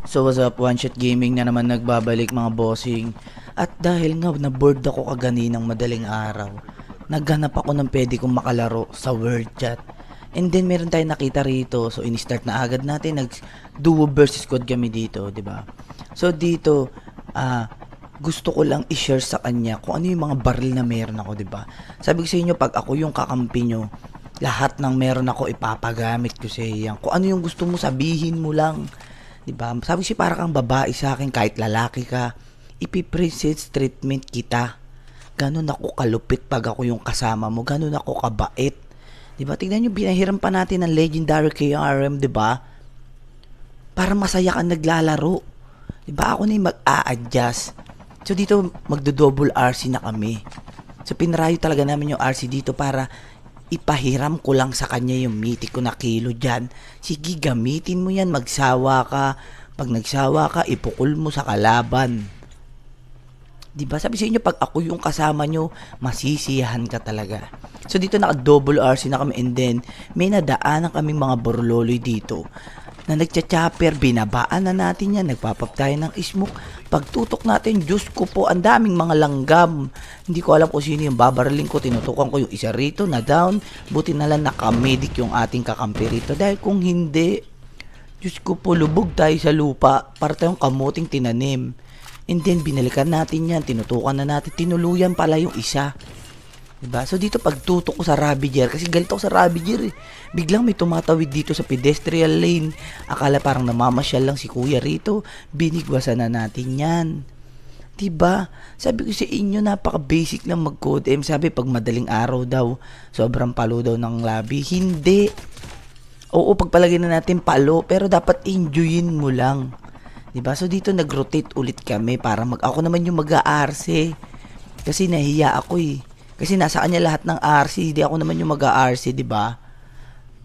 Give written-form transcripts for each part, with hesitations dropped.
So what's up, One Shot Gaming na naman nagbabalik mga bossing. At dahil nga na-bored ako kaganinang madaling araw, naghanap ako ng pwede kong makalaro sa World Chat. And then meron tayong nakita rito, so in-start na agad natin, nag-duo versus squad kami dito, 'di ba? So dito, gusto ko lang i-share sa kanya kung ano yung mga baril na meron ako, 'di ba? Sabi ko sa inyo, pag ako yung kakampi nyo, lahat ng meron ako ipapagamit ko sa iyo. Kung ano yung gusto mo, sabihin mo lang. 'Di ba? Sabi si para kang babae sa akin, kahit lalaki ka, ipi-princess treatment kita. Ganun ako kalupit pag ako yung kasama mo, ganun ako kabait. 'Di ba? Tingnan niyo, binahiram pa natin ng legendary KRM, 'di ba? Para masaya kang naglalaro. 'Di ba? Ako na yung mag-a-adjust. So dito magdo-double RC na kami. So pinrayo talaga namin yung RC dito para ipahiram ko lang sa kanya yung mythic ko na kilo dyan. Sige, gamitin mo yan, magsawa ka. Pag nagsawa ka, ipukul mo sa kalaban. Diba? Sabi sa inyo, pag ako yung kasama nyo, masisiyahan ka talaga. So dito naka-double RC na kami, and then may nadaanan kaming mga borloloy dito na nagcha-chopper, binabaan na natin yan, nagpapap tayo ng smoke. Pagtutok natin, Diyos ko po, ang daming mga langgam. Hindi ko alam kung sino yung babaraling ko, tinutukan ko yung isa rito na down. Buti na lang nakamedic yung ating kakampi rito. Dahil kung hindi, Diyos ko po, lubog tayo sa lupa para tayong kamuting tinanim. And then binalikan natin yan, tinutukan na natin, tinuluyan pala yung isa. Diba? So dito pagtutok ko sa Ravager, kasi galit ako sa Ravager eh. Biglang may tumatawid dito sa pedestrian lane. Akala parang namamasyal lang si kuya rito. Binigwasan na natin yan. Diba? Sabi ko sa inyo, napaka-basic lang mag-code M. Sabi pag madaling araw daw, sobrang palo daw ng lobby. Hindi. Oo, pagpalagay na natin palo, pero dapat enjoyin mo lang. Diba? So dito nag-rotate ulit kami para ako naman yung mag-a-RC. Kasi nahiya ako eh. Kasi nasa kanya lahat ng RC, hindi ako naman yung mag-RC, 'di ba?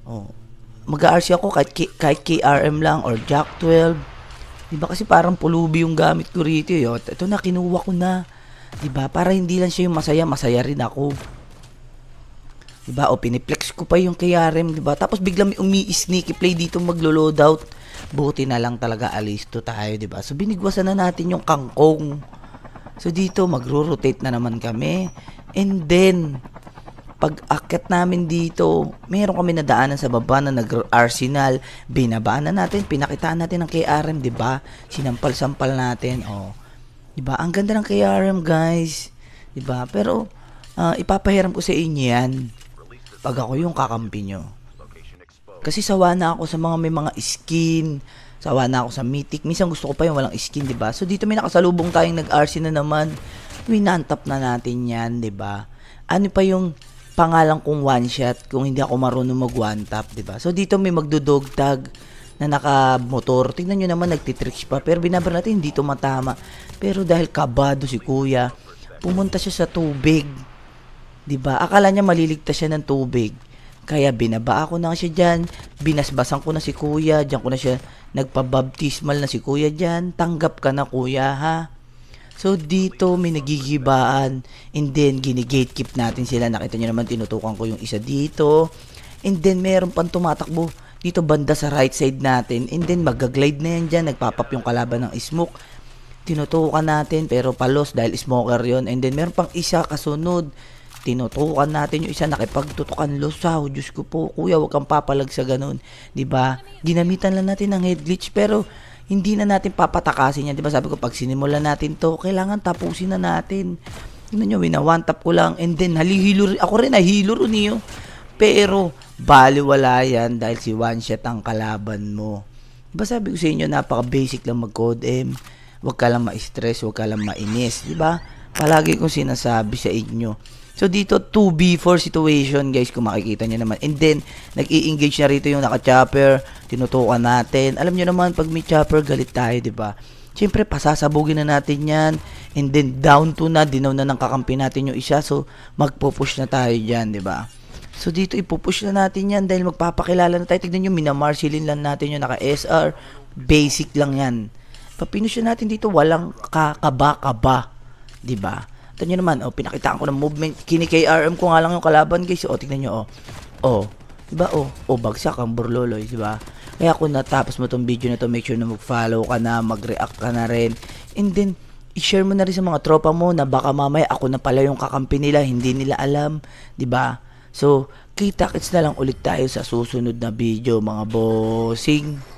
Oh. Mag-RC ako kahit KRM lang or Jack 12. 'Di ba kasi parang pulubi yung gamit ko rito, eh. Ito na kinuha ko na. 'Di ba? Para hindi lang siya yung masaya, masaya rin ako. 'Di ba? O piniplex ko pa yung KRM, 'di ba? Tapos biglang may umi-sneaky play dito maglo-loadout. Buti na lang talaga alisto tayo, 'di ba? So binigwasan na natin yung kangkong. So dito magro-rotate na naman kami. And then pag akyat namin dito, meron kami nadaanan sa baba na nag-arsenal. Binabaan na natin, pinakitaan natin ng KRM, 'di ba? Sinampal-sampal natin. Oh. 'Di ba? Ang ganda ng KRM, guys. 'Di ba? Pero ipapahiram ko sa inyo 'yan pag ako yung kakampi nyo. Kasi sawa na ako sa mga may mga skin. Sawa na ako sa mythic. Minsan gusto ko pa yung walang skin, 'di ba? So dito may nakasalubong tayong nag-RC na naman. Winantap na natin 'yan, 'di ba? Ano pa yung pangalan kong one shot kung hindi ako marunong mag one tap, 'di ba? So dito may magdo-dog tag na naka-motor. Tingnan niyo naman nagtitricks pa, pero binabar natin hindi tumatama. Pero dahil kabado si Kuya, pumunta siya sa tubig. 'Di ba? Akala niya maliligtas siya ng tubig. Kaya binaba ako na siya dyan, binasbasan ko na si kuya, dyan ko na siya nagpabaptismal na si kuya dyan, tanggap ka na kuya ha. So dito may nagigibaan, and then ginigatekeep natin sila, nakita nyo naman tinutukan ko yung isa dito, and then meron pang tumatakbo dito banda sa right side natin, and then magaglide na yan dyan, nagpapap yung kalaban ng smoke, tinutukan natin pero palos dahil smoker yon, and then meron pang isa kasunod, tinutukan natin yung isa, nakipagtutukan lusaw. Diyos ko po, kuya, huwag kang papalag sa ganun. 'Di ba? Ginamitan lang natin ng head glitch, pero hindi na natin papatakasin yan. 'Di ba? Sabi ko, pag sinimulan natin to, kailangan tapusin na natin. Tingnan nyo, one tap ko lang, and then halihilo, ako rin nahilo rin niyo. Pero, baliwala yan dahil si one shot ang kalaban mo. 'Di ba sabi ko sa inyo, napaka-basic lang mag-code M. Huwag ka lang ma-stress, huwag ka lang mainis. 'Di ba? Palagi kong sinasabi sa inyo. So dito 2v4 situation, guys, kung makikita nyo naman. And then nag-i-engage na rito yung naka-chopper, tinutukan natin. Alam nyo naman pag may chopper galit tayo, 'di ba? Siyempre pasasabugin na natin 'yan. And then down to na, dinaw na ng kakampi natin yung isa. So magpo-push na tayo diyan, 'di ba? So dito ipo-push na natin 'yan dahil magpapakilala na tayo. Tignan nyo, minamarsilin lang natin yung naka-SR. Basic lang 'yan. Papinush na natin dito, walang kakaba-kaba, 'di ba? Ito nyo naman, pinakitaan ko ng movement. Kini-KRM ko nga lang yung kalaban, guys. Tignan nyo, diba, bagsak ang burloloy, diba? Kaya kung natapos mo tong video na to, make sure na mag-follow ka na, mag-react ka na rin. And then, i-share mo na rin sa mga tropa mo na baka mamaya ako na pala yung kakampi nila, hindi nila alam, 'di ba? So, kita-kits na lang ulit tayo sa susunod na video, mga bossing.